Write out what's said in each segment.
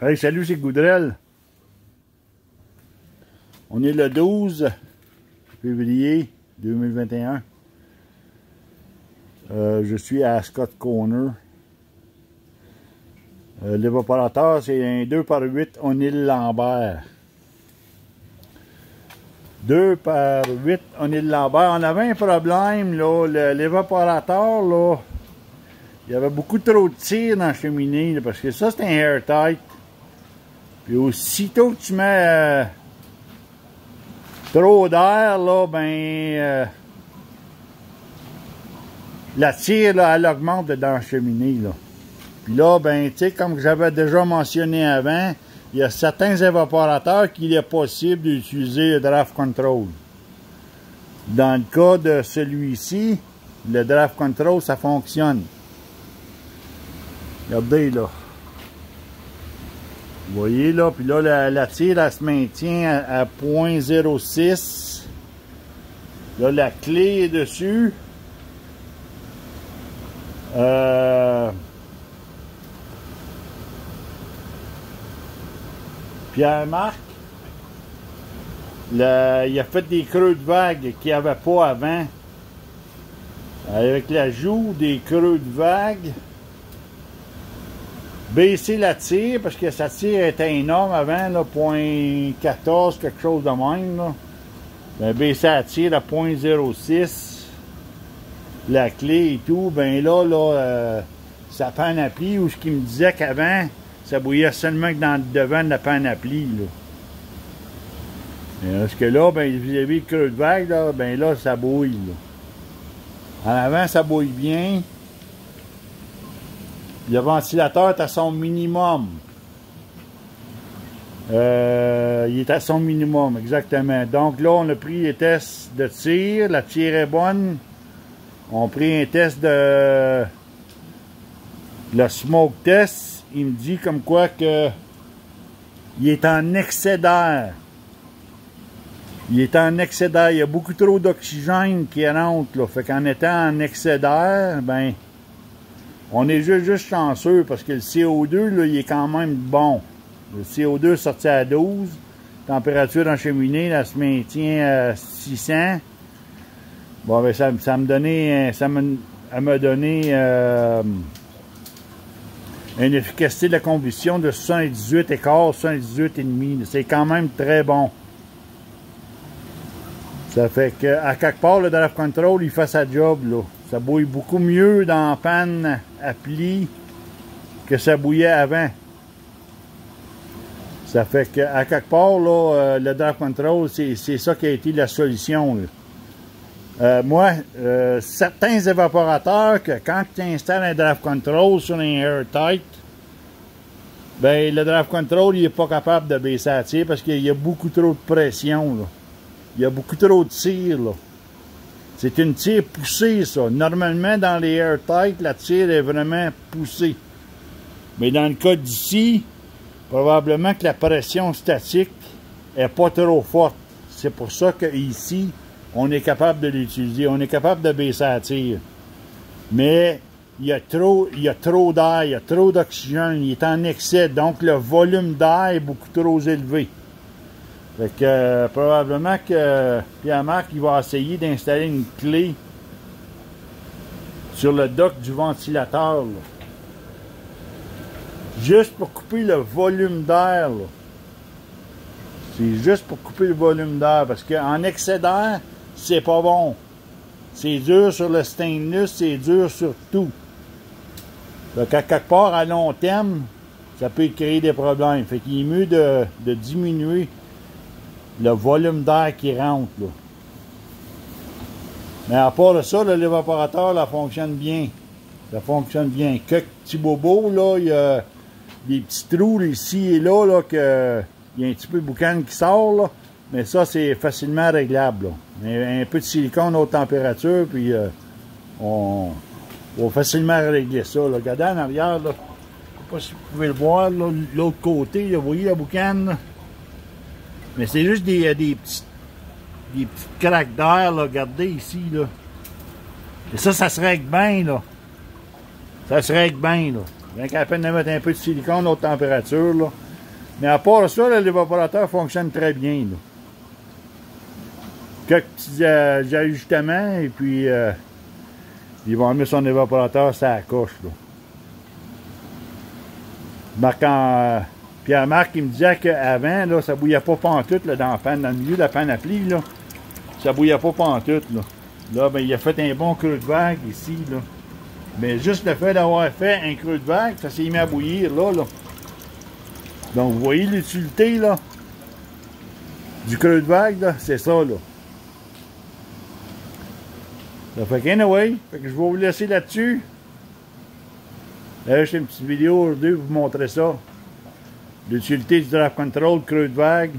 Hey, salut, c'est Goudrel. On est le 12 février 2021. Je suis à Scott Corner. L'évaporateur, c'est un 2x8 O'Neill Lambert. 2x8 O'Neill Lambert. On avait un problème, là. L'évaporateur, là, il y avait beaucoup trop de tir dans la cheminée, là, parce que ça, c'est un airtight. Puis aussitôt que tu mets trop d'air, là, ben, la tire, là, elle augmente dans la cheminée, là. Puis là, ben, tu sais, comme j'avais déjà mentionné avant, il y a certains évaporateurs qu'il est possible d'utiliser le draft control. Dans le cas de celui-ci, le draft control, ça fonctionne. Regardez, là. Vous voyez, là, puis là, la tire, elle se maintient à 0.06. Là, la clé est dessus. Pierre-Marc, il a fait des creux de vague qu'il n'y avait pas avant. Avec l'ajout des creux de vague, baisser la tire, parce que sa tire était énorme avant, là, 0.14, quelque chose de même. Là. Ben, baisser la tire à 0.06, la clé et tout, ben là, sa panne à pli, ou ce qu'il me disait qu'avant, ça bouillait seulement que dans le devant de la panne à pli, là. Parce que là, ben, vis-à-vis le creux de vague, là, ben là, ça bouille, là. En avant, ça bouille bien. Le ventilateur est à son minimum. Il est à son minimum, exactement. Donc là, on a pris les tests de tir. La tire est bonne. On a pris un test de... le smoke test. Il me dit comme quoi que il est en excès d'air. Il est en excès d'air. Il y a beaucoup trop d'oxygène qui rentre, là. Fait qu'en étant en excès d'air, ben... on est juste chanceux parce que le CO2, là, il est quand même bon. Le CO2 sorti à 12. Température en cheminée, là, se maintient à 600. Bon, ben, ça me donnait... elle m'a donné une efficacité de la combustion de 78 écarts, 78,5. C'est quand même très bon. Ça fait qu'à quelque part, le draft control, il fait sa job, là. Ça bouille beaucoup mieux dans la panne à pli que ça bouillait avant. Ça fait qu'à quelque part, là, le draft control, c'est ça qui a été la solution, là. Moi, certains évaporateurs, que quand tu installes un draft control sur un airtight, ben, le draft control, il n'est pas capable de baisser la tire parce qu'il y a beaucoup trop de pression, là. Il y a beaucoup trop de tir, là. C'est une tire poussée, ça. Normalement, dans les airtight, la tire est vraiment poussée. Mais dans le cas d'ici, probablement que la pression statique est pas trop forte. C'est pour ça qu'ici, on est capable de l'utiliser. On est capable de baisser la tire. Mais il y a trop d'air, il y a trop d'oxygène, il est en excès. Donc, le volume d'air est beaucoup trop élevé. Fait que probablement que Pierre-Marc il va essayer d'installer une clé sur le dock du ventilateur, là. Juste pour couper le volume d'air. C'est juste pour couper le volume d'air. Parce qu'en excès d'air, c'est pas bon. C'est dur sur le stainless, c'est dur sur tout. Donc à quelque part, à long terme, ça peut créer des problèmes. Fait qu'il est mieux de diminuer le volume d'air qui rentre, là. Mais à part de ça, l'évaporateur, là, fonctionne bien. Ça fonctionne bien. Quelques petits bobos, là, il y a des petits trous ici et là, que il y a un petit peu de boucan qui sort, là. Mais ça, c'est facilement réglable, là. Un peu de silicone haute température, puis on va facilement régler ça, là. Regardez en arrière, là. Je sais pas si vous pouvez le voir, là, l'autre côté, là, vous voyez la boucane, là? Mais c'est juste des petites craques d'air, là, regardez ici, là. Et ça se règle bien, là. Ça se règle bien, là. Rien qu'à peine de mettre un peu de silicone à haute température, là. Mais à part ça, l'évaporateur fonctionne très bien. Là. Quelques petits ajustements et puis il va mettre son évaporateur sur la coche. Pierre-Marc, il me disait qu'avant, là, ça bouillait pas pantoute là, dans le milieu de la panoplie. Là. Ça bouillait pas pantoute. Là, ben, il a fait un bon creux de vague ici. Là. Mais juste le fait d'avoir fait un creux de vague, ça s'est mis à bouillir là. Donc, vous voyez l'utilité là, du creux de vague, là, c'est ça. Là. Ça fait qu'anyway, je vais vous laisser là-dessus. Là, j'ai une petite vidéo aujourd'hui pour vous montrer ça. L'utilité du draft control, creux de vague.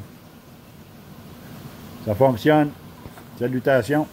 Ça fonctionne. Salutations.